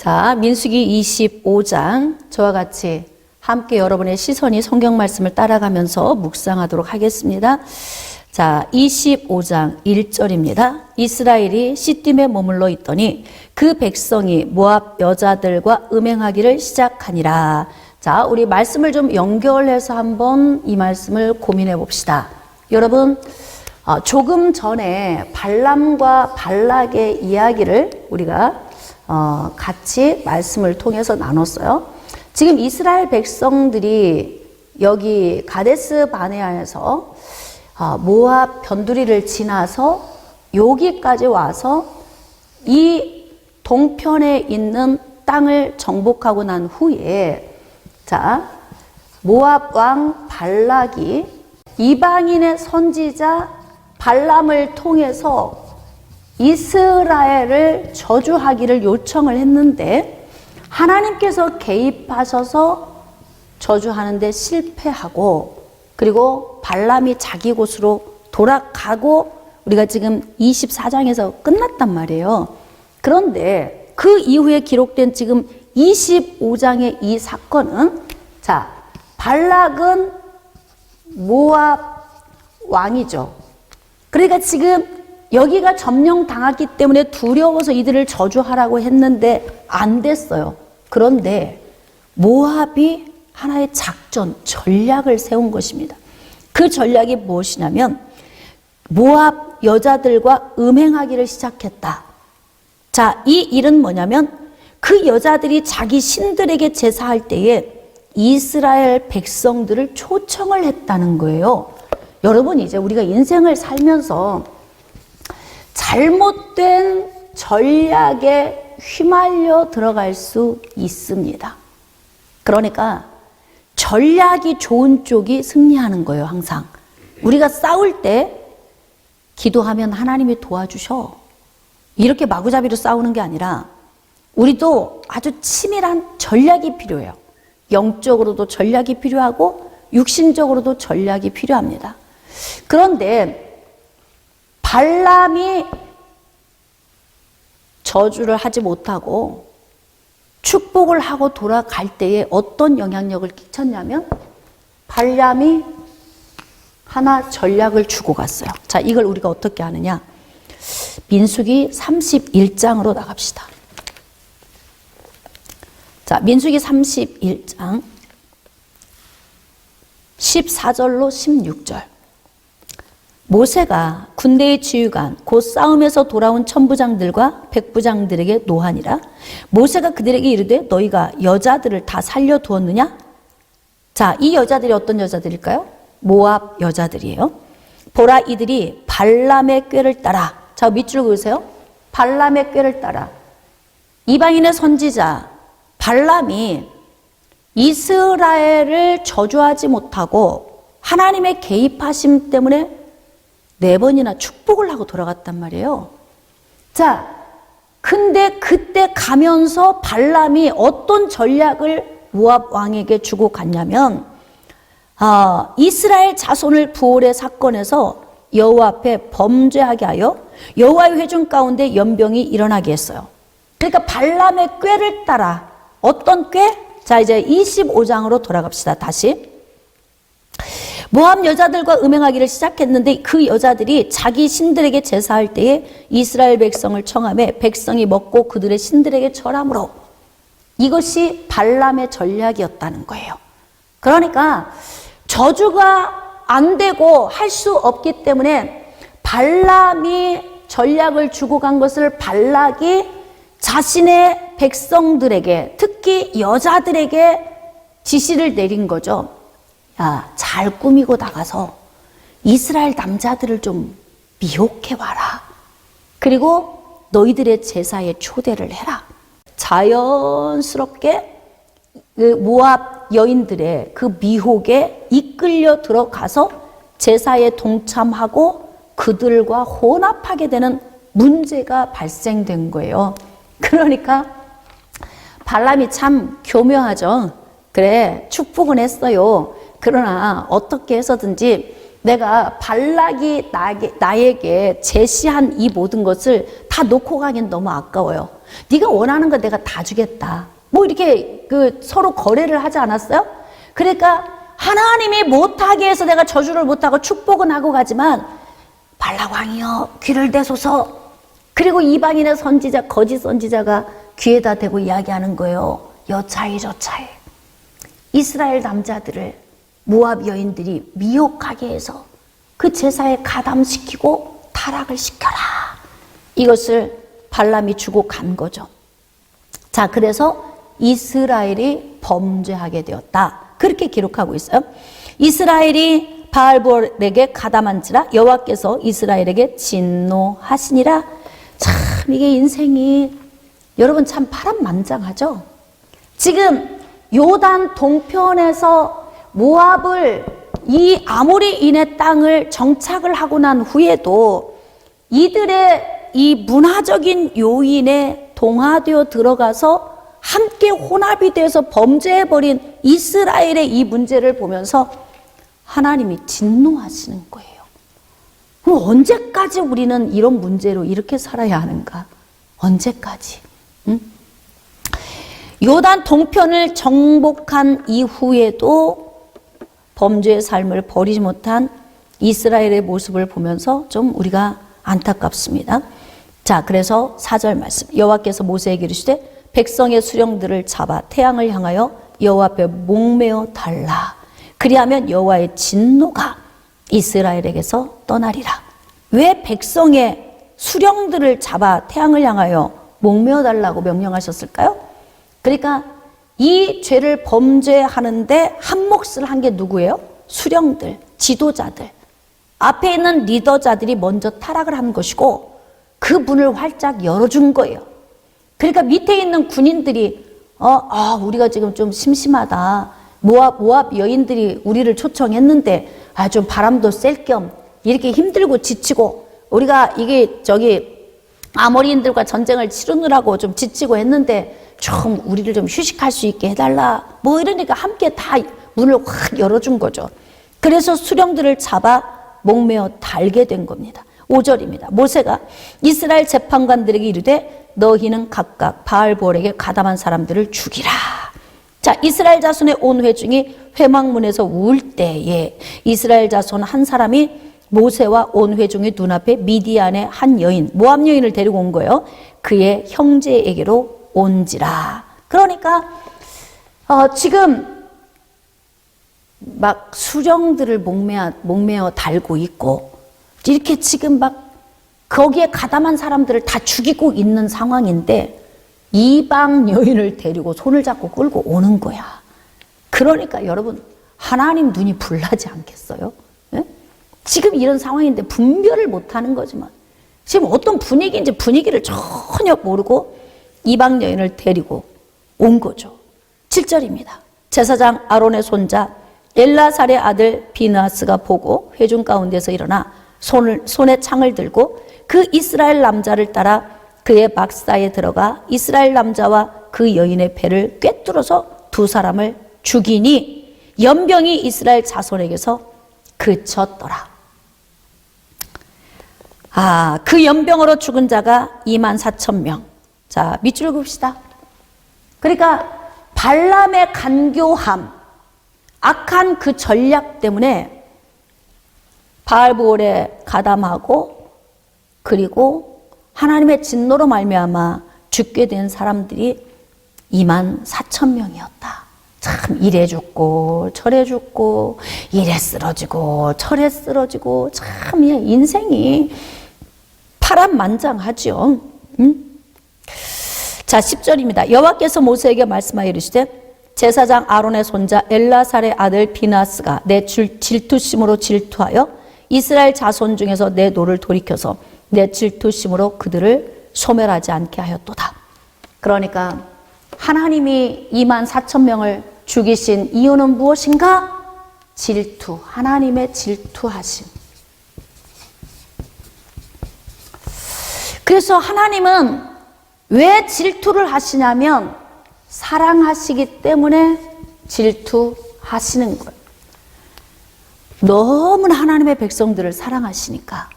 자, 민수기 25장 저와 같이 함께 여러분의 시선이 성경 말씀을 따라가면서 묵상하도록 하겠습니다. 자, 25장 1절입니다. 이스라엘이 시딤에 머물러 있더니 그 백성이 모압 여자들과 음행하기를 시작하니라. 자, 우리 말씀을 좀 연결해서 한번 이 말씀을 고민해 봅시다. 여러분, 조금 전에 발람과 발락의 이야기를 우리가 같이 말씀을 통해서 나눴어요. 지금 이스라엘 백성들이 여기 가데스 바네아에서 모압 변두리를 지나서 여기까지 와서 이 동편에 있는 땅을 정복하고 난 후에, 자, 모압 왕 발락이 이방인의 선지자 발람을 통해서 이스라엘을 저주하기를 요청을 했는데 하나님께서 개입하셔서 저주하는데 실패하고, 그리고 발람이 자기 곳으로 돌아가고 우리가 지금 24장에서 끝났단 말이에요. 그런데 그 이후에 기록된 지금 25장의 이 사건은, 자, 발락은 모압 왕이죠. 그러니까 지금 여기가 점령당했기 때문에 두려워서 이들을 저주하라고 했는데 안 됐어요. 그런데 모압이 하나의 작전, 전략을 세운 것입니다. 그 전략이 무엇이냐면 모압 여자들과 음행하기를 시작했다. 자, 이 일은 뭐냐면 그 여자들이 자기 신들에게 제사할 때에 이스라엘 백성들을 초청을 했다는 거예요. 여러분, 이제 우리가 인생을 살면서 잘못된 전략에 휘말려 들어갈 수 있습니다. 그러니까 전략이 좋은 쪽이 승리하는 거예요, 항상. 우리가 싸울 때 기도하면 하나님이 도와주셔. 이렇게 마구잡이로 싸우는 게 아니라 우리도 아주 치밀한 전략이 필요해요. 영적으로도 전략이 필요하고 육신적으로도 전략이 필요합니다. 그런데 발람이 저주를 하지 못하고 축복을 하고 돌아갈 때에 어떤 영향력을 끼쳤냐면 발람이 하나 전략을 주고 갔어요. 자, 이걸 우리가 어떻게 하느냐? 민수기 31장으로 나갑시다. 자, 민수기 31장 14절로 16절. 모세가 군대의 지휘관 곧 싸움에서 돌아온 천부장들과 백부장들에게 노하니라. 모세가 그들에게 이르되 너희가 여자들을 다 살려두었느냐? 자, 이 여자들이 어떤 여자들일까요? 모압 여자들이에요. 보라, 이들이 발람의 꾀를 따라, 자, 밑줄 그으세요. 발람의 꾀를 따라 이방인의 선지자 발람이 이스라엘을 저주하지 못하고 하나님의 개입하심 때문에 4번이나 축복을 하고 돌아갔단 말이에요. 자, 근데 그때 가면서 발람이 어떤 전략을 모압 왕에게 주고 갔냐면, 이스라엘 자손을 부올의 사건에서 여호와 앞에 범죄하게 하여 여호와의 회중 가운데 연병이 일어나게 했어요. 그러니까 발람의 꾀를 따라, 어떤 꾀? 자, 이제 25장으로 돌아갑시다. 다시. 모압 여자들과 음행하기를 시작했는데 그 여자들이 자기 신들에게 제사할 때에 이스라엘 백성을 청하매 백성이 먹고 그들의 신들에게 절함으로, 이것이 발람의 전략이었다는 거예요. 그러니까 저주가 안 되고 할 수 없기 때문에 발람이 전략을 주고 간 것을 발락이 자신의 백성들에게, 특히 여자들에게 지시를 내린 거죠. 야, 잘 꾸미고 나가서 이스라엘 남자들을 좀 미혹해 와라. 그리고 너희들의 제사에 초대를 해라. 자연스럽게 그 모압 여인들의 그 미혹에 이끌려 들어가서 제사에 동참하고 그들과 혼합하게 되는 문제가 발생된 거예요. 그러니까 발람이 참 교묘하죠. 그래, 축복은 했어요. 그러나 어떻게 해서든지 내가 발락이 나에게 제시한 이 모든 것을 다 놓고 가긴 너무 아까워요. 네가 원하는 거 내가 다 주겠다. 뭐 이렇게 서로 거래를 하지 않았어요? 그러니까 하나님이 못하게 해서 내가 저주를 못하고 축복은 하고 가지만 발락 왕이여 귀를 대소서. 그리고 이방인의 선지자, 거짓 선지자가 귀에다 대고 이야기하는 거예요. 여차히 저차히 이스라엘 남자들을 모압 여인들이 미혹하게 해서 그 제사에 가담시키고 타락을 시켜라. 이것을 발람이 주고 간 거죠. 자, 그래서 이스라엘이 범죄하게 되었다. 그렇게 기록하고 있어요. 이스라엘이 바알볼에게 가담한지라 여호와께서 이스라엘에게 진노하시니라. 참 이게 인생이 여러분 참 파란만장하죠. 지금 요단 동편에서 모압을 이 아모리인의 땅을 정착을 하고 난 후에도 이들의 이 문화적인 요인에 동화되어 들어가서 함께 혼합이 돼서 범죄해버린 이스라엘의 이 문제를 보면서 하나님이 진노하시는 거예요. 그럼 언제까지 우리는 이런 문제로 이렇게 살아야 하는가? 언제까지? 응? 요단 동편을 정복한 이후에도 범죄의 삶을 버리지 못한 이스라엘의 모습을 보면서 좀 우리가 안타깝습니다. 자, 그래서 4절 말씀. 여호와께서 모세에게 이르시되 백성의 수령들을 잡아 태양을 향하여 여호와 앞에 목매어 달라. 그리하면 여호와의 진노가 이스라엘에게서 떠나리라. 왜 백성의 수령들을 잡아 태양을 향하여 목매어 달라고 명령하셨을까요? 그러니까 이 죄를 범죄하는데 한 몫을 한 게 누구예요? 수령들, 지도자들. 앞에 있는 리더자들이 먼저 타락을 한 것이고 그 문을 활짝 열어준 거예요. 그러니까 밑에 있는 군인들이 우리가 지금 좀 심심하다. 모압 여인들이 우리를 초청했는데 좀 바람도 쐴 겸 이렇게 힘들고 지치고 우리가 아모리인들과 전쟁을 치르느라고 좀 지치고 했는데 좀 우리를 좀 휴식할 수 있게 해달라. 뭐 이러니까 함께 다 문을 확 열어준 거죠. 그래서 수령들을 잡아 목매어 달게 된 겁니다. 5절입니다. 모세가 이스라엘 재판관들에게 이르되 너희는 각각 바알볼에게 가담한 사람들을 죽이라. 자, 이스라엘 자손의 온 회중이 회막문에서 울 때에 이스라엘 자손 한 사람이 모세와 온 회중의 눈앞에 미디안의 한 여인, 모압 여인을 데리고 온 거예요. 그의 형제에게로 온지라. 그러니까 지금 막 수령들을 목매어 달고 있고 이렇게 지금 막 거기에 가담한 사람들을 다 죽이고 있는 상황인데 이방 여인을 데리고 손을 잡고 끌고 오는 거야. 그러니까 여러분 하나님 눈이 불나지 않겠어요? 네? 지금 이런 상황인데 분별을 못하는 거지만 지금 어떤 분위기인지 분위기를 전혀 모르고 이방 여인을 데리고 온 거죠. 7절입니다. 제사장 아론의 손자 엘라살의 아들 비느하스가 보고 회중 가운데서 일어나 손에 창을 들고 그 이스라엘 남자를 따라 그의 막사에 들어가 이스라엘 남자와 그 여인의 배를 꿰뚫어서 두 사람을 죽이니 연병이 이스라엘 자손에게서 그쳤더라. 그 연병으로 죽은 자가 24,000명. 자, 밑줄 봅시다. 그러니까 발람의 간교함, 악한 그 전략 때문에 바알보올에 가담하고 그리고 하나님의 진노로 말미암아 죽게 된 사람들이 24,000명이었다. 참 이래 죽고 저래 죽고 이래 쓰러지고 저래 쓰러지고 참 인생이 파란만장하죠. 자, 10절입니다. 여호와께서 모세에게 말씀하여 이르시되 제사장 아론의 손자 엘라살의 아들 비느하스가 내 질투심으로 질투하여 이스라엘 자손 중에서 내 노를 돌이켜서 내 질투심으로 그들을 소멸하지 않게 하였도다. 그러니까 하나님이 24,000명을 죽이신 이유는 무엇인가? 질투, 하나님의 질투하심. 그래서 하나님은 왜 질투를 하시냐면 사랑하시기 때문에 질투하시는 거예요. 너무나 하나님의 백성들을 사랑하시니까.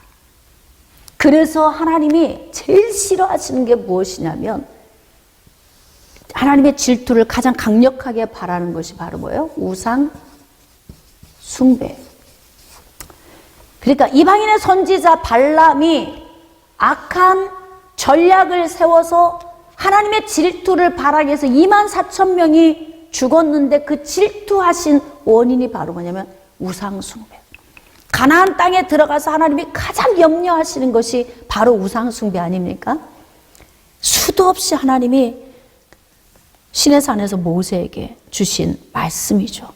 그래서 하나님이 제일 싫어하시는 게 무엇이냐면 하나님의 질투를 가장 강력하게 바라는 것이 바로 뭐예요? 우상 숭배. 그러니까 이방인의 선지자 발람이 악한 전략을 세워서 하나님의 질투를 바라기 위해서 24,000명이 죽었는데 그 질투하신 원인이 바로 뭐냐면 우상 숭배. 가나안 땅에 들어가서 하나님이 가장 염려하시는 것이 바로 우상 숭배 아닙니까? 수도 없이 하나님이 시내산에서 모세에게 주신 말씀이죠.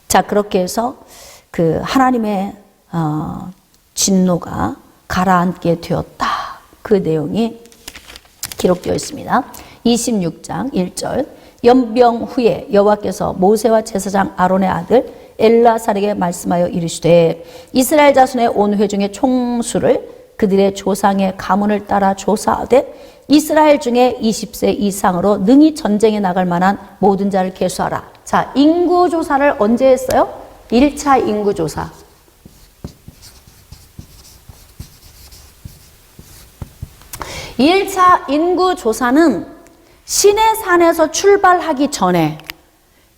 자, 그렇게 해서 그 하나님의 진노가 가라앉게 되었다. 그 내용이 기록되어 있습니다. 26장 1절. 연병 후에 여호와께서 모세와 제사장 아론의 아들 엘라살에게 말씀하여 이르시되 이스라엘 자손의 온 회중의 총수를 그들의 조상의 가문을 따라 조사하되 이스라엘 중에 20세 이상으로 능히 전쟁에 나갈 만한 모든 자를 계수하라. 자, 인구조사를 언제 했어요? 1차 인구조사. 이 1차 인구조사는 시내산에서 출발하기 전에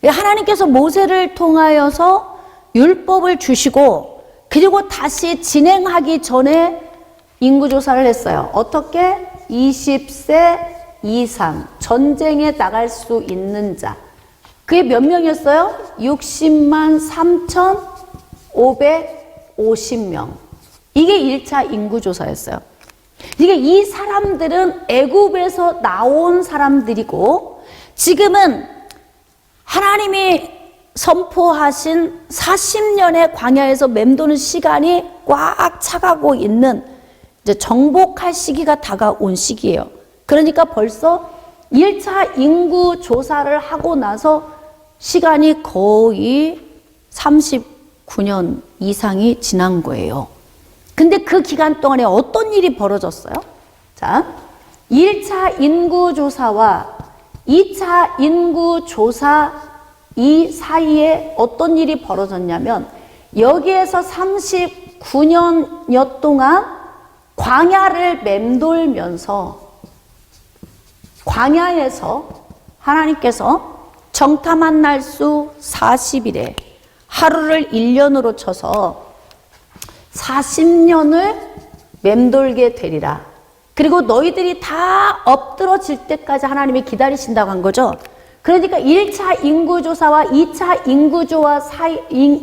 하나님께서 모세를 통하여서 율법을 주시고 그리고 다시 진행하기 전에 인구조사를 했어요. 어떻게? 20세 이상 전쟁에 나갈 수 있는 자. 그게 몇 명이었어요? 60만 3,550명. 이게 1차 인구조사였어요. 이게 이 사람들은 애굽에서 나온 사람들이고 지금은 하나님이 선포하신 40년의 광야에서 맴도는 시간이 꽉 차가고 있는 이제 정복할 시기가 다가온 시기예요. 그러니까 벌써 1차 인구 조사를 하고 나서 시간이 거의 39년 이상이 지난 거예요. 근데 그 기간 동안에 어떤 일이 벌어졌어요? 자, 1차 인구조사와 2차 인구조사 이 사이에 어떤 일이 벌어졌냐면 여기에서 39년여 동안 광야를 맴돌면서 광야에서 하나님께서 정탐한 날수 40일에 하루를 1년으로 쳐서 40년을 맴돌게 되리라. 그리고 너희들이 다 엎드러질 때까지 하나님이 기다리신다고 한 거죠. 그러니까 1차 인구조사와 2차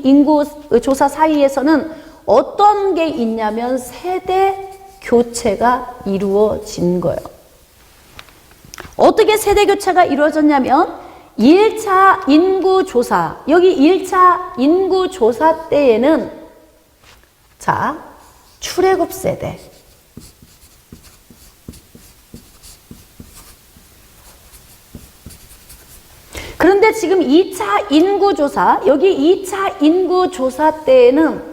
인구조사 사이에서는 어떤 게 있냐면 세대 교체가 이루어진 거예요. 어떻게 세대 교체가 이루어졌냐면 1차 인구조사, 여기 1차 인구조사 때에는 자, 출애굽 세대. 그런데 지금 2차 인구조사, 여기 2차 인구조사 때에는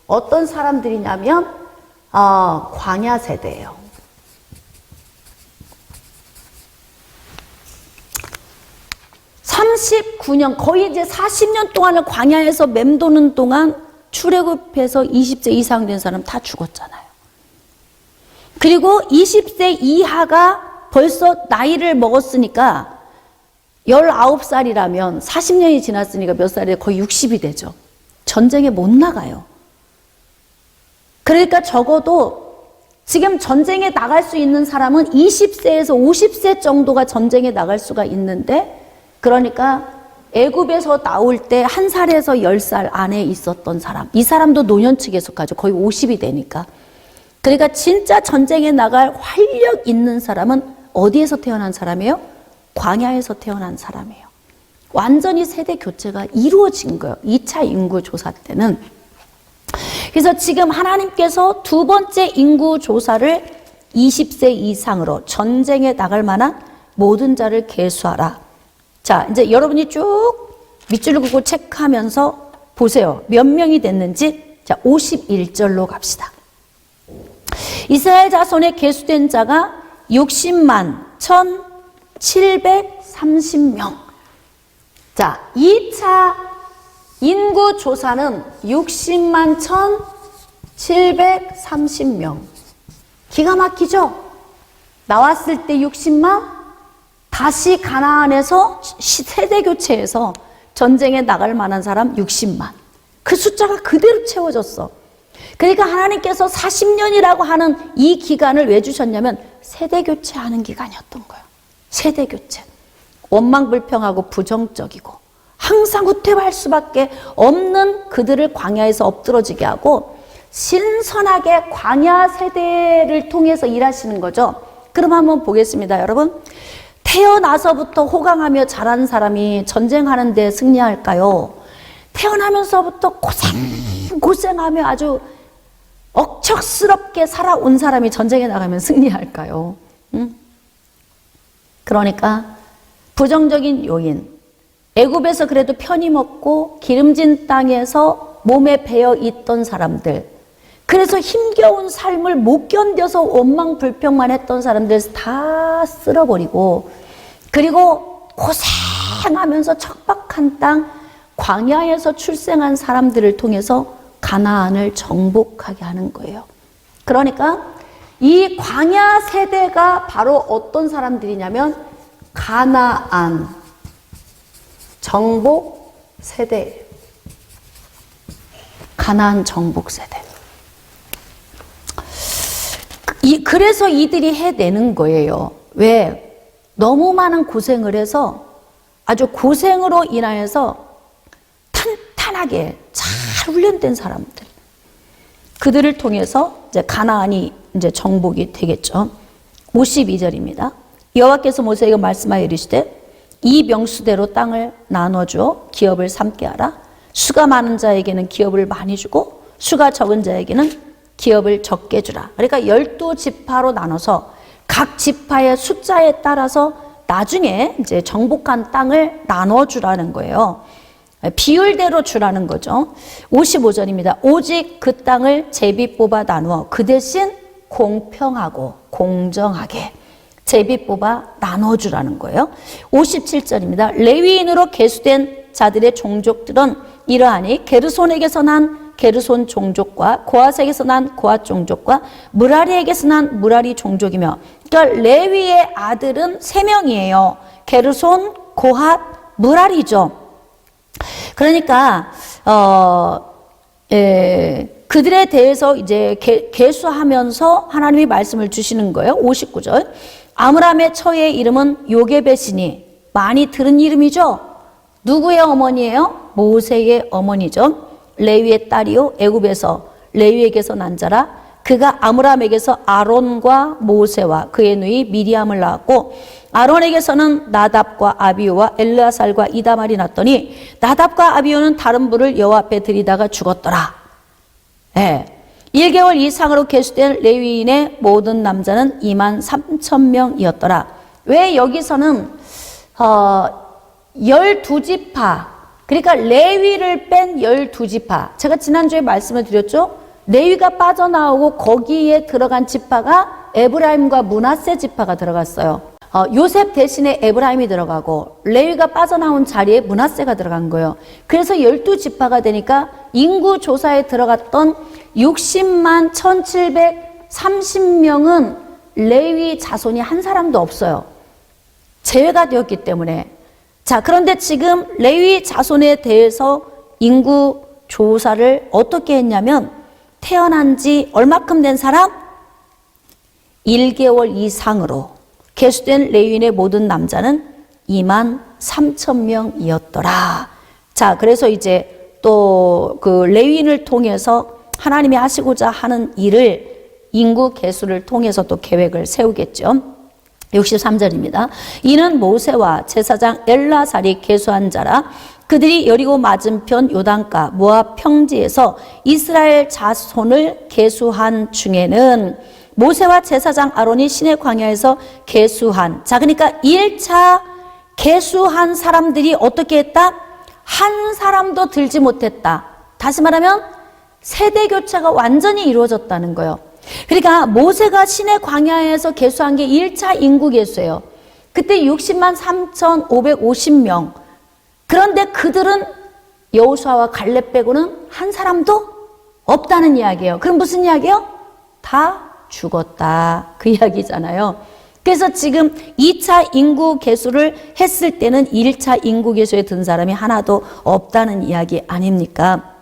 어떤 사람들이냐면 광야 세대예요. 거의 이제 40년 동안을 광야에서 맴도는 동안 출애굽해서 20세 이상 된 사람 다 죽었잖아요. 그리고 20세 이하가 벌써 나이를 먹었으니까 19살이라면 40년이 지났으니까 몇 살이에요? 거의 60이 되죠. 전쟁에 못 나가요. 그러니까 적어도 지금 전쟁에 나갈 수 있는 사람은 20세에서 50세 정도가 전쟁에 나갈 수가 있는데 그러니까 애굽에서 나올 때 1살에서 10살 안에 있었던 사람, 이 사람도 노년층에 속하죠. 거의 50이 되니까. 그러니까 진짜 전쟁에 나갈 활력 있는 사람은 어디에서 태어난 사람이에요? 광야에서 태어난 사람이에요. 완전히 세대 교체가 이루어진 거예요. 2차 인구 조사 때는. 그래서 지금 하나님께서 두 번째 인구 조사를 20세 이상으로 전쟁에 나갈 만한 모든 자를 계수하라. 자, 이제 여러분이 쭉 밑줄을 긋고 체크하면서 보세요. 몇 명이 됐는지. 자, 51절로 갑시다. 이스라엘 자손에 계수된 자가 60만 1,730명. 자, 2차 인구 조사는 60만 1,730명. 기가 막히죠? 나왔을 때 60만, 다시 가나안에서 세대 교체해서 전쟁에 나갈 만한 사람 60만. 그 숫자가 그대로 채워졌어. 그러니까 하나님께서 40년이라고 하는 이 기간을 왜 주셨냐면 세대 교체하는 기간이었던 거예요. 세대 교체. 원망불평하고 부정적이고 항상 후퇴할 수밖에 없는 그들을 광야에서 엎드러지게 하고 신선하게 광야 세대를 통해서 일하시는 거죠. 그럼 한번 보겠습니다, 여러분. 태어나서부터 호강하며 자란 사람이 전쟁하는 데 승리할까요? 태어나면서부터 고생하며 아주 억척스럽게 살아온 사람이 전쟁에 나가면 승리할까요? 그러니까 부정적인 요인, 애굽에서 그래도 편히 먹고 기름진 땅에서 몸에 배어 있던 사람들, 그래서 힘겨운 삶을 못 견뎌서 원망불평만 했던 사람들 다 쓸어버리고, 그리고 고생하면서 척박한 땅 광야에서 출생한 사람들을 통해서 가나안을 정복하게 하는 거예요. 그러니까 이 광야 세대가 바로 어떤 사람들이냐면 가나안 정복 세대예요. 가나안 정복 세대. 그래서 이들이 해내는 거예요. 왜? 너무 많은 고생을 해서 아주 고생으로 인하여서 탄탄하게 잘 훈련된 사람들. 그들을 통해서 이제 가나안이 이제 정복이 되겠죠. 52절입니다. 여호와께서 모세에게 말씀하여 이르시되 이 명수대로 땅을 나눠주어 기업을 삼게 하라. 수가 많은 자에게는 기업을 많이 주고 수가 적은 자에게는 기업을 적게 주라. 그러니까 12지파로 나눠서 각 지파의 숫자에 따라서 나중에 이제 정복한 땅을 나눠주라는 거예요. 비율대로 주라는 거죠. 55절입니다. 오직 그 땅을 제비 뽑아 나누어 그 대신 공평하고 공정하게 제비 뽑아 나눠주라는 거예요. 57절입니다. 레위인으로 계수된 자들의 종족들은 이러하니 게르손에게서 난 게르손 종족과 고핫에게서 난 고핫 종족과 무라리에게서 난 무라리 종족이며, 그러니까 레위의 아들은 3명이에요. 게르손, 고핫, 무라리죠. 그러니까 그들에 대해서 이제 계수하면서 하나님이 말씀을 주시는 거예요. 59절. 아므람의 처의 이름은 요게벳이니, 많이 들은 이름이죠. 누구의 어머니예요? 모세의 어머니죠. 레위의 딸이요 애굽에서 레위에게서 난 자라. 그가 아므람에게서 아론과 모세와 그의 누이 미리암을 낳았고, 아론에게서는 나답과 아비후와 엘르아살과 이다말이 났더니 나답과 아비후는 다른 불을 여호와 앞에 들이다가 죽었더라. 1개월 이상으로 계수된 레위인의 모든 남자는 23,000명이었더라. 왜 여기서는 12지파, 그러니까 레위를 뺀 12지파. 제가 지난주에 말씀을 드렸죠. 레위가 빠져나오고 거기에 들어간 지파가 에브라임과 므낫세 지파가 들어갔어요. 요셉 대신에 에브라임이 들어가고 레위가 빠져나온 자리에 므낫세가 들어간 거예요. 그래서 12지파가 되니까 인구 조사에 들어갔던 60만 1730명은 레위 자손이 한 사람도 없어요. 제외가 되었기 때문에. 자, 그런데 지금 레위 자손에 대해서 인구 조사를 어떻게 했냐면 태어난 지 얼마큼 된 사람? 1개월 이상으로 계수된 레위인의 모든 남자는 23,000명이었더라. 자, 그래서 이제 또 그 레위인을 통해서 하나님이 하시고자 하는 일을 인구 계수를 통해서 또 계획을 세우겠죠. 63절입니다. 이는 모세와 제사장 엘라살이 계수한 자라. 그들이 여리고 맞은편 요단가 모압 평지에서 이스라엘 자손을 계수한 중에는 모세와 제사장 아론이 시내 광야에서 계수한, 자, 그러니까 1차 계수한 사람들이 어떻게 했다? 한 사람도 들지 못했다. 다시 말하면 세대 교체가 완전히 이루어졌다는 거예요. 그러니까 모세가 시내 광야에서 계수한 게 1차 인구 계수예요. 그때 60만 3,550명. 그런데 그들은 여호수아와 갈렙 빼고는 한 사람도 없다는 이야기예요. 그럼 무슨 이야기예요? 다 죽었다. 그 이야기잖아요. 그래서 지금 2차 인구 개수를 했을 때는 1차 인구 개수에 든 사람이 하나도 없다는 이야기 아닙니까?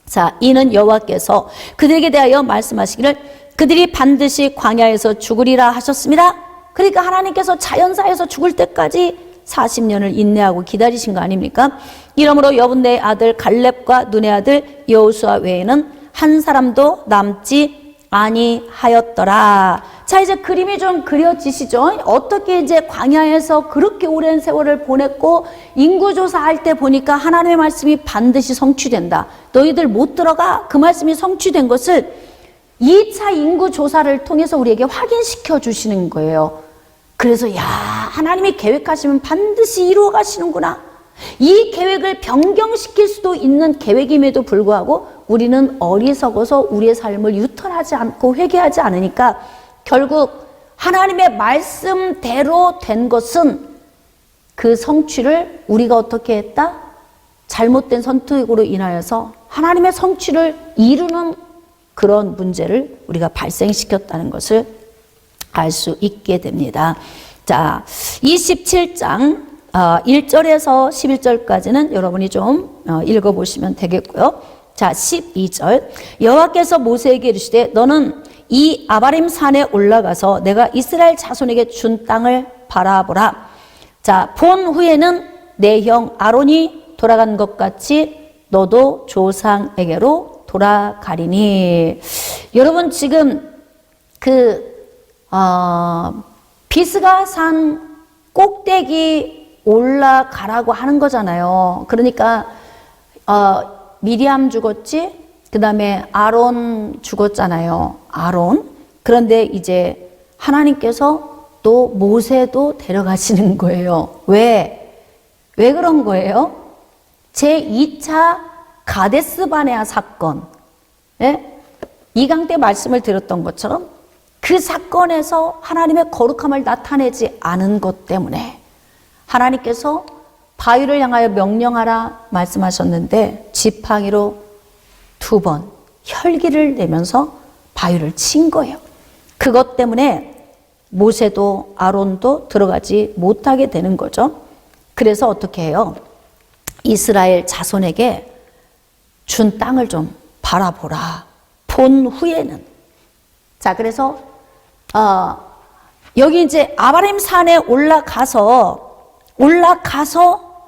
자, 이는 여호와께서 그들에게 대하여 말씀하시기를 그들이 반드시 광야에서 죽으리라 하셨습니다. 그러니까 하나님께서 자연사에서 죽을 때까지 40년을 인내하고 기다리신 거 아닙니까? 이러므로 여분네의 아들 갈렙과 눈의 아들 여호수아 외에는 한 사람도 남지 아니하였더라. 자, 이제 그림이 좀 그려지시죠? 어떻게 이제 광야에서 그렇게 오랜 세월을 보냈고 인구조사할 때 보니까 하나님의 말씀이 반드시 성취된다. 너희들 못 들어가. 그 말씀이 성취된 것을 2차 인구조사를 통해서 우리에게 확인시켜 주시는 거예요. 그래서 야, 하나님이 계획하시면 반드시 이루어 가시는구나. 이 계획을 변경시킬 수도 있는 계획임에도 불구하고 우리는 어리석어서 우리의 삶을 유턴하지 않고 회개하지 않으니까 결국 하나님의 말씀대로 된 것은 그 성취를 우리가 어떻게 했다? 잘못된 선택으로 인하여서 하나님의 성취를 이루는 그런 문제를 우리가 발생시켰다는 것을 알 수 있게 됩니다. 자, 27장 1절에서 11절까지는 여러분이 좀 읽어보시면 되겠고요. 자, 12절 여호와께서 모세에게 이르시되 너는 이 아바림 산에 올라가서 내가 이스라엘 자손에게 준 땅을 바라보라. 자, 본 후에는 내 형 아론이 돌아간 것 같이 너도 조상에게로 돌아가리니. 여러분 지금 비스가 산 꼭대기 올라가라고 하는 거잖아요. 그러니까 미리암 죽었지? 그 다음에 아론 죽었잖아요. 아론. 그런데 이제 하나님께서 또 모세도 데려가시는 거예요. 왜 그런 거예요? 제2차 가데스 바네아 사건. 예? 2강 때 말씀을 드렸던 것처럼 그 사건에서 하나님의 거룩함을 나타내지 않은 것 때문에 하나님께서 바위를 향하여 명령하라 말씀하셨는데 지팡이로 2번 혈기를 내면서 바위를 친 거예요. 그것 때문에 모세도 아론도 들어가지 못하게 되는 거죠. 그래서 어떻게 해요? 이스라엘 자손에게 준 땅을 좀 바라보라. 본 후에는. 자, 그래서 여기 이제 아바림 산에 올라가서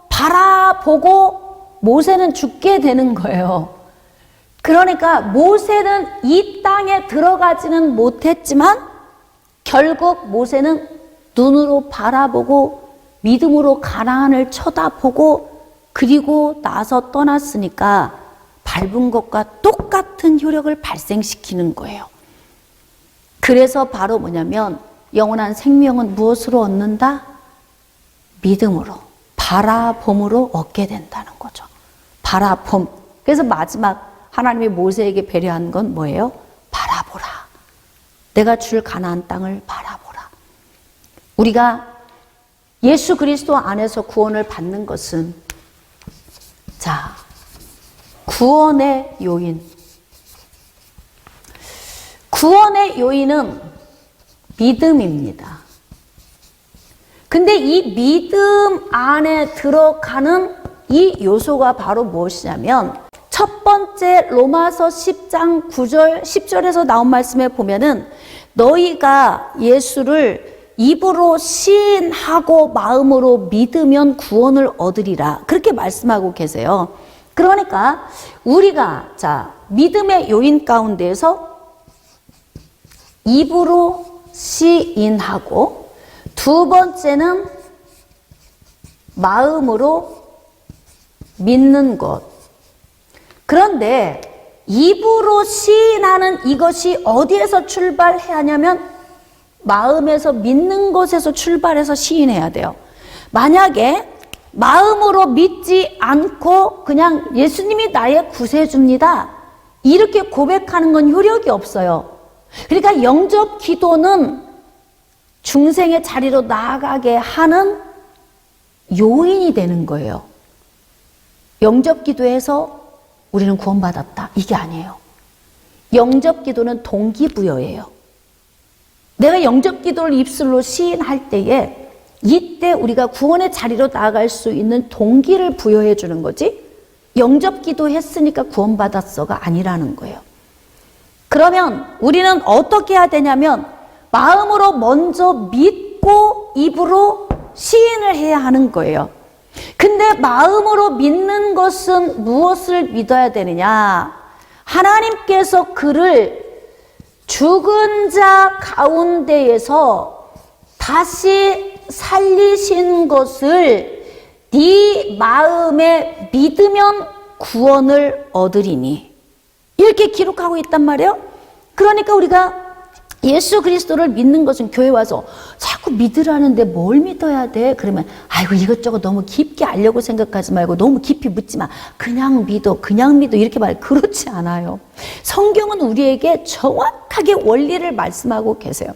바라보고 모세는 죽게 되는 거예요. 그러니까 모세는 이 땅에 들어가지는 못했지만 결국 모세는 눈으로 바라보고 믿음으로 가나안을 쳐다보고 그리고 나서 떠났으니까 밟은 것과 똑같은 효력을 발생시키는 거예요. 그래서 바로 뭐냐면 영원한 생명은 무엇으로 얻는다? 믿음으로, 바라봄으로 얻게 된다는 거죠. 바라봄. 그래서 마지막 하나님이 모세에게 배려한 건 뭐예요? 바라보라. 내가 줄 가나안 땅을 바라보라. 우리가 예수 그리스도 안에서 구원을 받는 것은 자, 구원의 요인. 구원의 요인은 믿음입니다. 근데 이 믿음 안에 들어가는 이 요소가 바로 무엇이냐면 첫 번째 로마서 10장 9절 10절에서 나온 말씀에 보면은 너희가 예수를 입으로 시인하고 마음으로 믿으면 구원을 얻으리라. 그렇게 말씀하고 계세요. 그러니까 우리가 자, 믿음의 요인 가운데에서 입으로 시인하고 두 번째는 마음으로 믿는 것. 그런데 입으로 시인하는 이것이 어디에서 출발해야 하냐면 마음에서 믿는 것에서 출발해서 시인해야 돼요. 만약에 마음으로 믿지 않고 그냥 예수님이 나의 구세주입니다. 이렇게 고백하는 건 효력이 없어요. 그러니까 영접 기도는 중생의 자리로 나아가게 하는 요인이 되는 거예요. 영접 기도에서 우리는 구원받았다. 이게 아니에요. 영접 기도는 동기부여예요. 내가 영접 기도를 입술로 시인할 때에 이때 우리가 구원의 자리로 나아갈 수 있는 동기를 부여해 주는 거지, 영접 기도 했으니까 구원받았어가 아니라는 거예요. 그러면 우리는 어떻게 해야 되냐면 마음으로 먼저 믿고 입으로 시인을 해야 하는 거예요. 근데 마음으로 믿는 것은 무엇을 믿어야 되느냐? 하나님께서 그를 죽은 자 가운데에서 다시 살리신 것을 네 마음에 믿으면 구원을 얻으리니, 이렇게 기록하고 있단 말이에요. 그러니까 우리가 예수 그리스도를 믿는 것은 교회 와서 자꾸 믿으라는데 뭘 믿어야 돼? 그러면 아이고 이것저것 너무 깊게 알려고 생각하지 말고 너무 깊이 묻지 마. 그냥 믿어, 그냥 믿어, 이렇게 말. 그렇지 않아요. 성경은 우리에게 정확하게 원리를 말씀하고 계세요.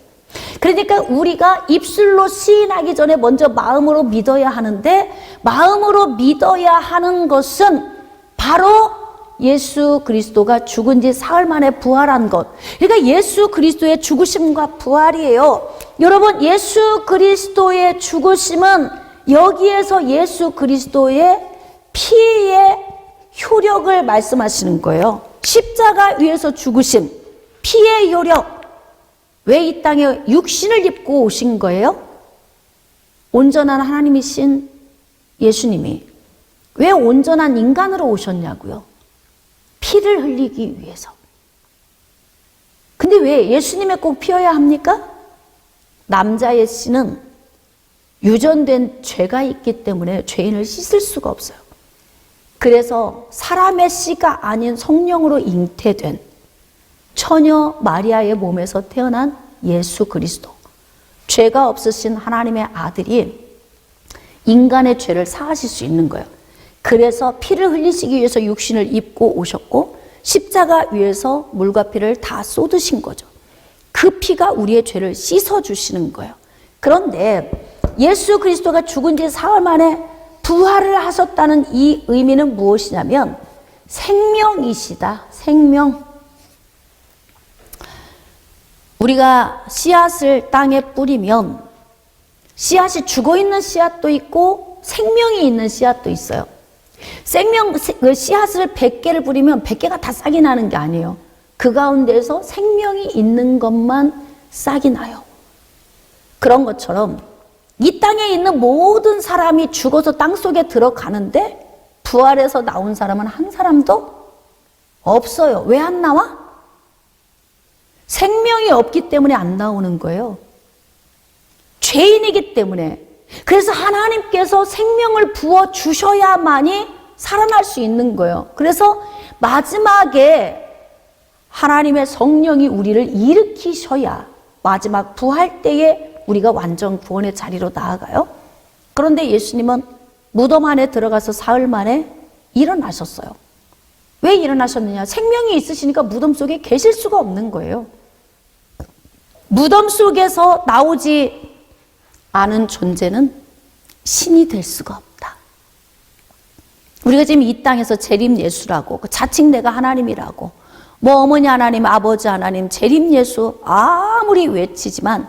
그러니까 우리가 입술로 시인하기 전에 먼저 마음으로 믿어야 하는데, 마음으로 믿어야 하는 것은 바로 예수 그리스도가 죽은 지 사흘 만에 부활한 것. 그러니까 예수 그리스도의 죽으심과 부활이에요. 여러분, 예수 그리스도의 죽으심은 여기에서 예수 그리스도의 피의 효력을 말씀하시는 거예요. 십자가 위에서 죽으심, 피의 효력. 왜 이 땅에 육신을 입고 오신 거예요? 온전한 하나님이신 예수님이 왜 온전한 인간으로 오셨냐고요? 피를 흘리기 위해서. 근데 왜 예수님의 꼭 피어야 합니까? 남자의 씨는 유전된 죄가 있기 때문에 죄인을 씻을 수가 없어요. 그래서 사람의 씨가 아닌 성령으로 잉태된 처녀 마리아의 몸에서 태어난 예수 그리스도, 죄가 없으신 하나님의 아들이 인간의 죄를 사하실 수 있는 거예요. 그래서 피를 흘리시기 위해서 육신을 입고 오셨고, 십자가 위에서 물과 피를 다 쏟으신 거죠. 그 피가 우리의 죄를 씻어주시는 거예요. 그런데 예수 그리스도가 죽은 지 사흘 만에 부활을 하셨다는 이 의미는 무엇이냐면 생명이시다. 생명. 우리가 씨앗을 땅에 뿌리면 씨앗이 죽어있는 씨앗도 있고 생명이 있는 씨앗도 있어요. 씨앗을 100개를 뿌리면 100개가 다 싹이 나는 게 아니에요. 그 가운데서 생명이 있는 것만 싹이 나요. 그런 것처럼 이 땅에 있는 모든 사람이 죽어서 땅속에 들어가는데 부활해서 나온 사람은 한 사람도 없어요. 왜 안 나와? 생명이 없기 때문에 안 나오는 거예요. 죄인이기 때문에. 그래서 하나님께서 생명을 부어 주셔야만이 살아날 수 있는 거예요. 그래서 마지막에 하나님의 성령이 우리를 일으키셔야 마지막 부활 때에 우리가 완전 구원의 자리로 나아가요. 그런데 예수님은 무덤 안에 들어가서 사흘 만에 일어나셨어요. 왜 일어나셨느냐? 생명이 있으시니까 무덤 속에 계실 수가 없는 거예요. 무덤 속에서 나오지 않은 존재는 신이 될 수가 없다. 우리가 지금 이 땅에서 재림 예수라고, 자칭 내가 하나님이라고, 뭐 어머니 하나님, 아버지 하나님, 재림 예수 아무리 외치지만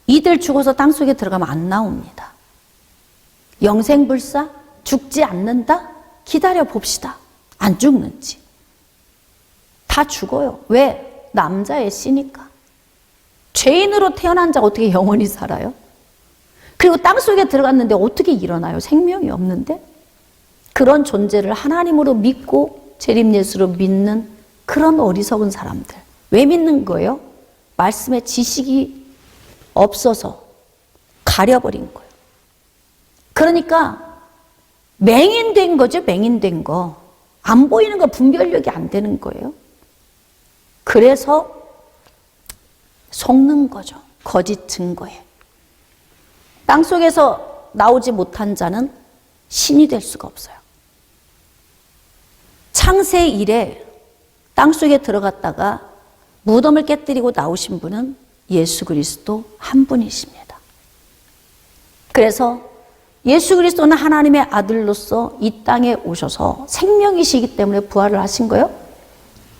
이들 죽어서 땅속에 들어가면 안 나옵니다. 영생불사? 죽지 않는다? 기다려 봅시다. 안 죽는지. 다 죽어요. 왜? 남자의 씨니까. 죄인으로 태어난 자 어떻게 영원히 살아요? 그리고 땅속에 들어갔는데 어떻게 일어나요? 생명이 없는데? 그런 존재를 하나님으로 믿고 재림 예수로 믿는 그런 어리석은 사람들. 왜 믿는 거예요? 말씀의 지식이 없어서 가려버린 거예요. 그러니까 맹인된 거죠. 맹인된 거. 안 보이는 거, 분별력이 안 되는 거예요. 그래서 속는 거죠. 거짓 증거에. 땅속에서 나오지 못한 자는 신이 될 수가 없어요. 창세 이래 땅속에 들어갔다가 무덤을 깨뜨리고 나오신 분은 예수 그리스도 한 분이십니다. 그래서 예수 그리스도는 하나님의 아들로서 이 땅에 오셔서 생명이시기 때문에 부활을 하신 거예요.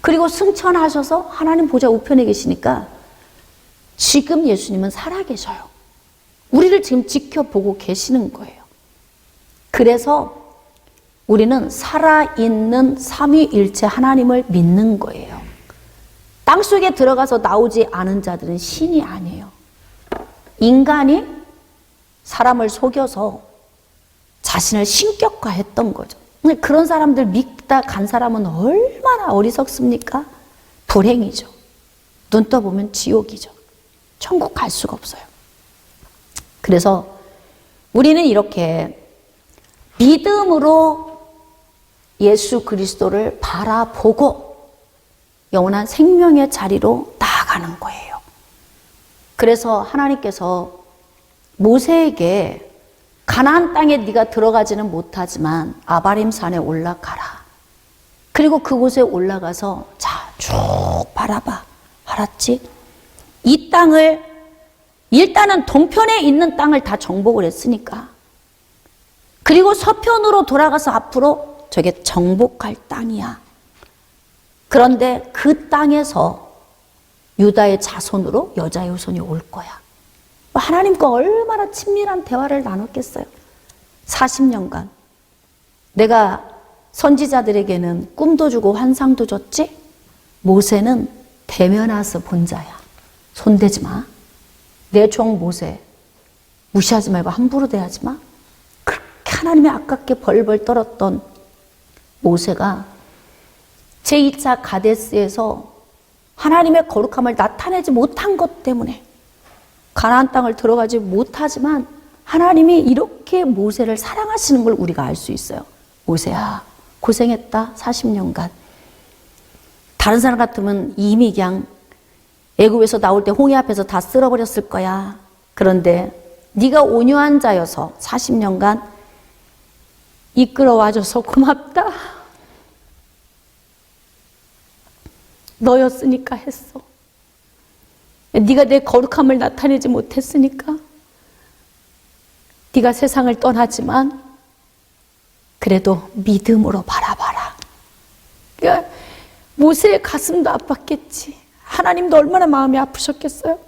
그리고 승천하셔서 하나님 보좌 우편에 계시니까 지금 예수님은 살아계셔요. 우리를 지금 지켜보고 계시는 거예요. 그래서 우리는 살아있는 삼위일체 하나님을 믿는 거예요. 땅속에 들어가서 나오지 않은 자들은 신이 아니에요. 인간이 사람을 속여서 자신을 신격화했던 거죠. 근데 그런 사람들 믿다 간 사람은 얼마나 어리석습니까? 불행이죠. 눈 떠보면 지옥이죠. 천국 갈 수가 없어요. 그래서 우리는 이렇게 믿음으로 예수 그리스도를 바라보고 영원한 생명의 자리로 나아가는 거예요. 그래서 하나님께서 모세에게 가나안 땅에 네가 들어가지는 못하지만 아바림 산에 올라가라. 그리고 그곳에 올라가서 자, 쭉 바라봐. 알았지? 이 땅을 일단은 동편에 있는 땅을 다 정복을 했으니까. 그리고 서편으로 돌아가서 앞으로 저게 정복할 땅이야. 그런데 그 땅에서 유다의 자손으로 여자의 후손이 올 거야. 하나님과 얼마나 친밀한 대화를 나눴겠어요. 40년간. 내가 선지자들에게는 꿈도 주고 환상도 줬지? 모세는 대면하서 본 자야. 손대지 마. 내 종 모세 무시하지 말고 함부로 대하지 마. 그렇게 하나님이 아깝게 벌벌 떨었던 모세가 제2차 가데스에서 하나님의 거룩함을 나타내지 못한 것 때문에 가나안 땅을 들어가지 못하지만 하나님이 이렇게 모세를 사랑하시는 걸 우리가 알 수 있어요. 모세야 고생했다 40년간. 다른 사람 같으면 이미 그냥 애굽에서 나올 때 홍해 앞에서 다 쓸어버렸을 거야. 그런데 네가 온유한 자여서 40년간 이끌어와줘서 고맙다. 너였으니까 했어. 네가 내 거룩함을 나타내지 못했으니까. 네가 세상을 떠나지만 그래도 믿음으로 바라봐라. 그러니까 모세의 가슴도 아팠겠지. 하나님도 얼마나 마음이 아프셨겠어요.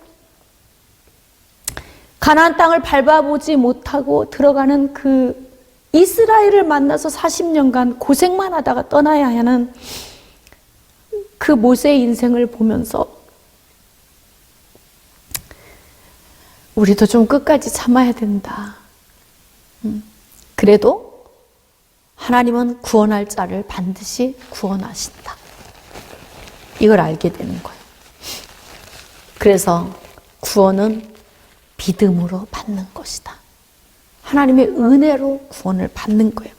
가나안 땅을 밟아보지 못하고 들어가는 그 이스라엘을 만나서 40년간 고생만 하다가 떠나야 하는 그 모세의 인생을 보면서 우리도 좀 끝까지 참아야 된다. 그래도 하나님은 구원할 자를 반드시 구원하신다. 이걸 알게 되는 거예요. 그래서 구원은 믿음으로 받는 것이다. 하나님의 은혜로 구원을 받는 거예요.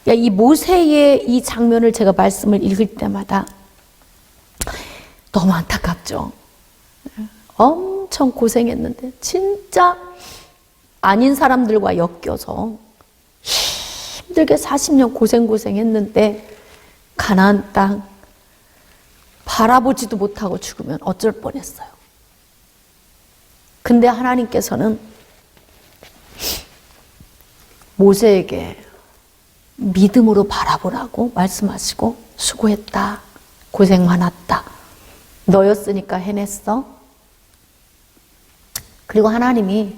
이 모세의 이 장면을 제가 말씀을 읽을 때마다 너무 안타깝죠. 엄청 고생했는데 진짜 아닌 사람들과 엮여서 힘들게 40년 고생했는데 가나안 땅 바라보지도 못하고 죽으면 어쩔 뻔했어요. 근데 하나님께서는 모세에게 믿음으로 바라보라고 말씀하시고 수고했다. 고생 많았다. 너였으니까 해냈어. 그리고 하나님이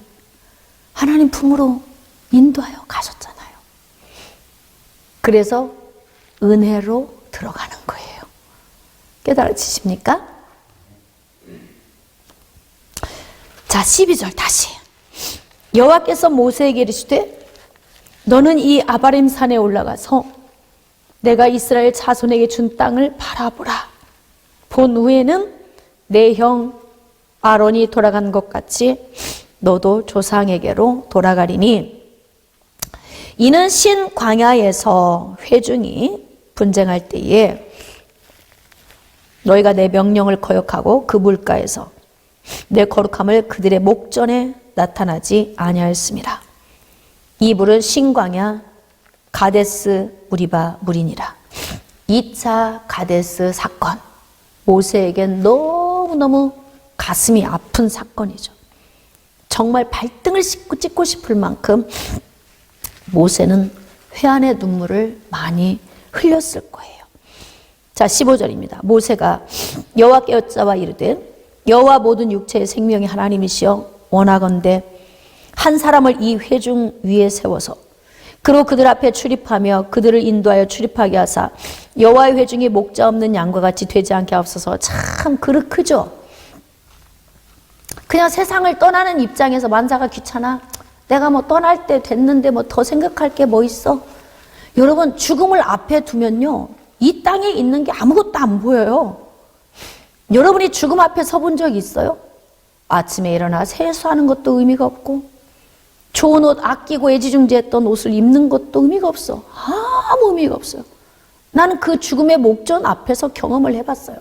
하나님 품으로 인도하여 가셨잖아요. 그래서 은혜로 들어가는 거예요. 깨달아지십니까? 자, 12절 다시. 여호와께서 모세에게 이르시되 너는 이 아바림 산에 올라가서 내가 이스라엘 자손에게 준 땅을 바라보라. 본 후에는 내 형 아론이 돌아간 것 같이 너도 조상에게로 돌아가리니 이는 신 광야에서 회중이 분쟁할 때에 너희가 내 명령을 거역하고 그 물가에서 내 거룩함을 그들의 목전에 나타나지 아니하였습니다. 이 물은 신광야 가데스 무리바 물이니라. 2차 가데스 사건, 모세에겐 너무너무 가슴이 아픈 사건이죠. 정말 발등을 찍고 싶을 만큼 모세는 회한의 눈물을 많이 흘렸을 거예요. 자, 15절입니다. 모세가 여호와께 여짜와 이르되 여호와 모든 육체의 생명이 하나님이시여 원하건대 한 사람을 이 회중 위에 세워서 그로 그들 앞에 출입하며 그들을 인도하여 출입하게 하사 여호와의 회중이 목자 없는 양과 같이 되지 않게 하옵소서. 참 그릇 크죠. 그냥 세상을 떠나는 입장에서 만사가 귀찮아. 내가 뭐 떠날 때 됐는데 뭐 더 생각할 게 뭐 있어. 여러분 죽음을 앞에 두면요 이 땅에 있는 게 아무것도 안 보여요. 여러분이 죽음 앞에 서본 적 있어요? 아침에 일어나 세수하는 것도 의미가 없고 좋은 옷 아끼고 애지중지했던 옷을 입는 것도 의미가 없어. 아무 의미가 없어요. 나는 그 죽음의 목전 앞에서 경험을 해봤어요.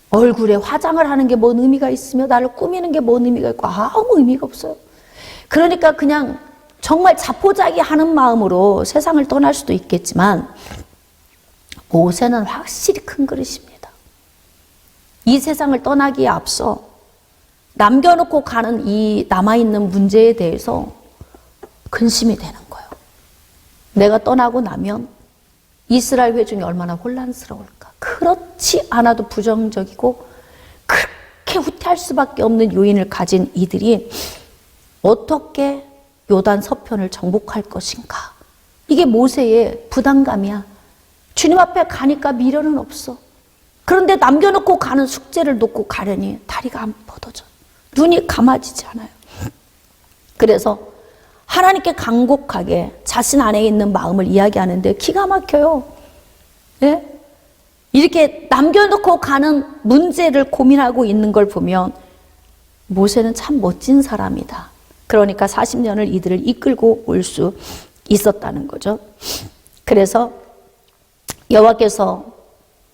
얼굴에 화장을 하는 게 뭔 의미가 있으며 나를 꾸미는 게 뭔 의미가 있고 아무 의미가 없어요. 그러니까 그냥 정말 자포자기하는 마음으로 세상을 떠날 수도 있겠지만 모세는 확실히 큰 그릇입니다. 이 세상을 떠나기에 앞서 남겨놓고 가는 이 남아있는 문제에 대해서 근심이 되는 거예요. 내가 떠나고 나면 이스라엘 회중이 얼마나 혼란스러울까. 그렇지 않아도 부정적이고 그렇게 후퇴할 수밖에 없는 요인을 가진 이들이 어떻게 요단 서편을 정복할 것인가. 이게 모세의 부담감이야. 주님 앞에 가니까 미련은 없어. 그런데 남겨놓고 가는 숙제를 놓고 가려니 다리가 안 뻗어져. 눈이 감아지지 않아요. 그래서 하나님께 간곡하게 자신 안에 있는 마음을 이야기하는데 기가 막혀요. 예? 이렇게 남겨놓고 가는 문제를 고민하고 있는 걸 보면 모세는 참 멋진 사람이다. 그러니까 40년을 이들을 이끌고 올 수 있었다는 거죠. 그래서 여호와께서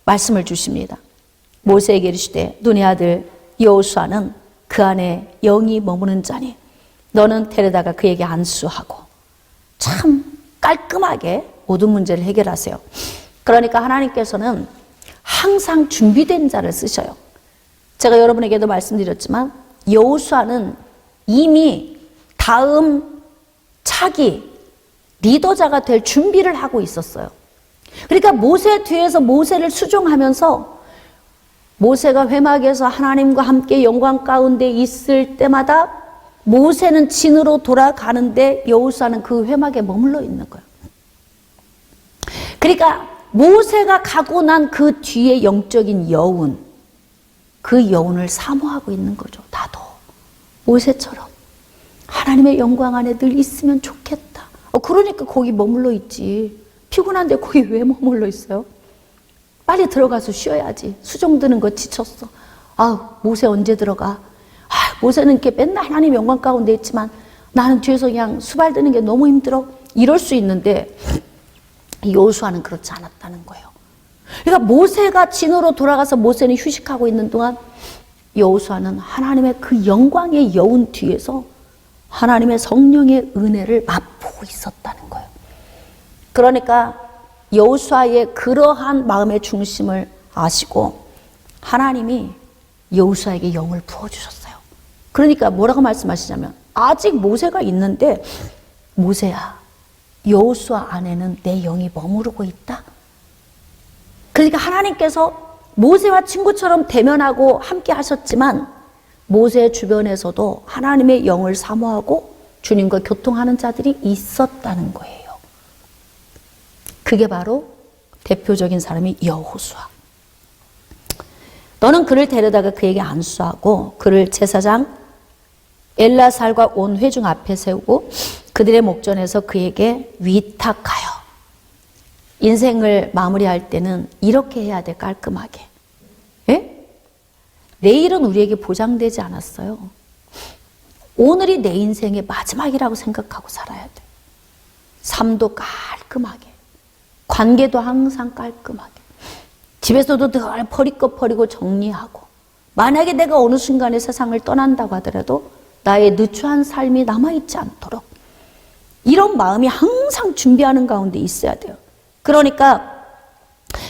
말씀을 주십니다. 모세에게 이르시되 눈의 아들 여호수아는 그 안에 영이 머무는 자니 너는 데려다가 그에게 안수하고. 참 깔끔하게 모든 문제를 해결하세요. 그러니까 하나님께서는 항상 준비된 자를 쓰셔요. 제가 여러분에게도 말씀드렸지만 여호수아는 이미 다음 차기 리더자가 될 준비를 하고 있었어요. 그러니까 모세 뒤에서 모세를 수종하면서 모세가 회막에서 하나님과 함께 영광 가운데 있을 때마다 모세는 진으로 돌아가는데 여호수아는 그 회막에 머물러 있는 거예요. 그러니까 모세가 가고 난 그 뒤에 영적인 여운, 그 여운을 사모하고 있는 거죠. 나도 모세처럼 하나님의 영광 안에 늘 있으면 좋겠다. 그러니까 거기 머물러 있지. 피곤한데 거기 왜 머물러 있어요? 빨리 들어가서 쉬어야지. 수종 드는 거 지쳤어. 모세 언제 들어가? 모세는 이렇게 맨날 하나님 영광 가운데 있지만 나는 뒤에서 그냥 수발 드는 게 너무 힘들어. 이럴 수 있는데 여호수아는 그렇지 않았다는 거예요. 그러니까 모세가 진으로 돌아가서 모세는 휴식하고 있는 동안 여호수아는 하나님의 그 영광의 여운 뒤에서 하나님의 성령의 은혜를 맛보고 있었다는 거예요. 그러니까 여호수아의 그러한 마음의 중심을 아시고 하나님이 여호수아에게 영을 부어주셨어요. 그러니까 뭐라고 말씀하시냐면 아직 모세가 있는데 모세야 여호수아 안에는 내 영이 머무르고 있다. 그러니까 하나님께서 모세와 친구처럼 대면하고 함께 하셨지만 모세 주변에서도 하나님의 영을 사모하고 주님과 교통하는 자들이 있었다는 거예요. 그게 바로 대표적인 사람이 여호수아. 너는 그를 데려다가 그에게 안수하고 그를 제사장 엘라살과 온 회중 앞에 세우고 그들의 목전에서 그에게 위탁하여. 인생을 마무리할 때는 이렇게 해야 돼. 깔끔하게. 예? 내일은 우리에게 보장되지 않았어요. 오늘이 내 인생의 마지막이라고 생각하고 살아야 돼. 삶도 깔끔하게, 관계도 항상 깔끔하게, 집에서도 늘 버릴 것 버리고 정리하고, 만약에 내가 어느 순간에 세상을 떠난다고 하더라도 나의 느추한 삶이 남아있지 않도록 이런 마음이 항상 준비하는 가운데 있어야 돼요. 그러니까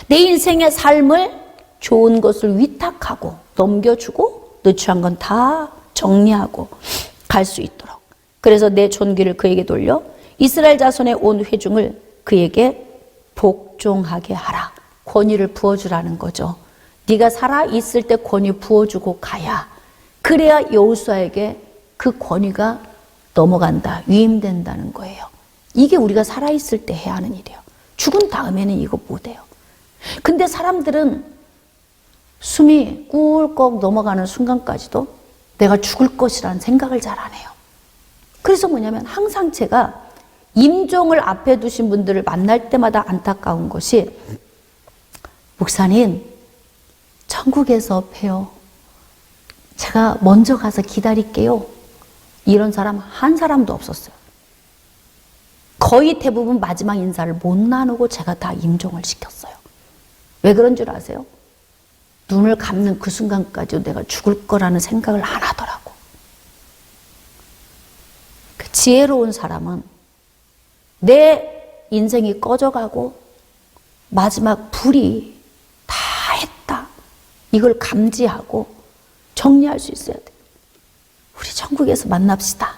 내 인생의 삶을 좋은 것을 위탁하고 넘겨주고 느추한 건 다 정리하고 갈 수 있도록. 그래서 내 존귀를 그에게 돌려 이스라엘 자손의 온 회중을 그에게 복종하게 하라. 권위를 부어주라는 거죠. 네가 살아 있을 때 권위 부어주고 가야, 그래야 여호수아에게 그 권위가 넘어간다, 위임된다는 거예요. 이게 우리가 살아 있을 때 해야 하는 일이에요. 죽은 다음에는 이거 못해요. 근데 사람들은 숨이 꿀꺽 넘어가는 순간까지도 내가 죽을 것이라는 생각을 잘 안 해요. 그래서 뭐냐면 항상 제가 임종을 앞에 두신 분들을 만날 때마다 안타까운 것이, 목사님 천국에서 봬요, 제가 먼저 가서 기다릴게요, 이런 사람 한 사람도 없었어요. 거의 대부분 마지막 인사를 못 나누고 제가 다 임종을 시켰어요. 왜 그런 줄 아세요? 눈을 감는 그 순간까지도 내가 죽을 거라는 생각을 안 하더라고. 그 지혜로운 사람은 내 인생이 꺼져가고 마지막 불이 다 했다, 이걸 감지하고 정리할 수 있어야 돼. 우리 천국에서 만납시다.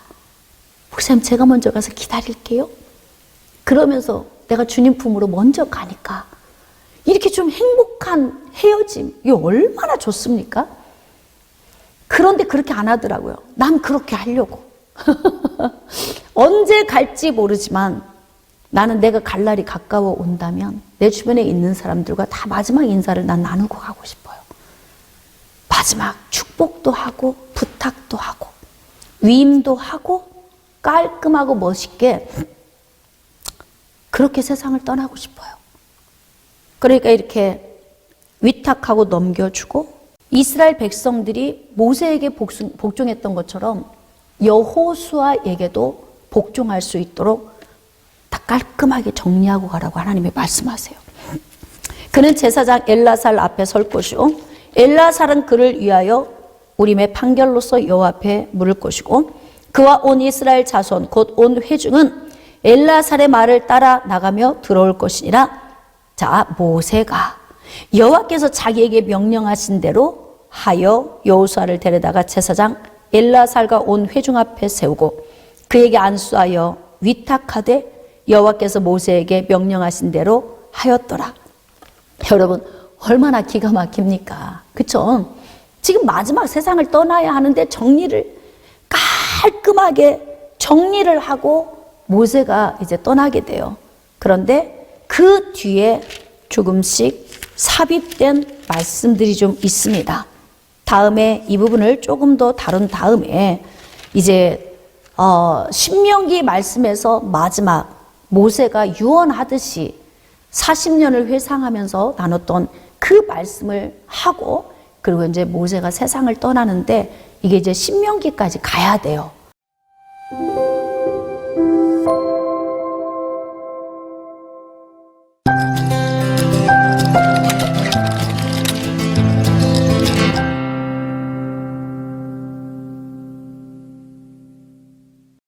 목사님 제가 먼저 가서 기다릴게요. 그러면서 내가 주님 품으로 먼저 가니까 이렇게 좀 행복한 헤어짐, 이게 얼마나 좋습니까? 그런데 그렇게 안 하더라고요. 난 그렇게 하려고. 언제 갈지 모르지만 나는 내가 갈 날이 가까워 온다면 내 주변에 있는 사람들과 다 마지막 인사를 난 나누고 가고 싶어요. 마지막 축복도 하고 부탁도 하고 위임도 하고 깔끔하고 멋있게 그렇게 세상을 떠나고 싶어요. 그러니까 이렇게 위탁하고 넘겨주고, 이스라엘 백성들이 모세에게 복종했던 것처럼 여호수아에게도 복종할 수 있도록 다 깔끔하게 정리하고 가라고 하나님이 말씀하세요. 그는 제사장 엘라살 앞에 설 것이요, 엘라살은 그를 위하여 우림의 판결로서 여호와 앞에 물을 것이고, 그와 온 이스라엘 자손 곧 온 회중은 엘라살의 말을 따라 나가며 들어올 것이니라. 자, 모세가 여호와께서 자기에게 명령하신 대로 하여 여호수아를 데려다가 제사장 엘라살과 온 회중 앞에 세우고 그에게 안수하여 위탁하되 여호와께서 모세에게 명령하신 대로 하였더라. 여러분 얼마나 기가 막힙니까? 그렇죠? 지금 마지막 세상을 떠나야 하는데 정리를 깔끔하게 정리를 하고 모세가 이제 떠나게 돼요. 그런데 그 뒤에 조금씩 삽입된 말씀들이 좀 있습니다. 다음에 이 부분을 조금 더 다룬 다음에 이제 신명기 말씀에서 마지막 모세가 유언하듯이 40년을 회상하면서 나눴던 그 말씀을 하고, 그리고 이제 모세가 세상을 떠나는데 이게 이제 신명기까지 가야 돼요.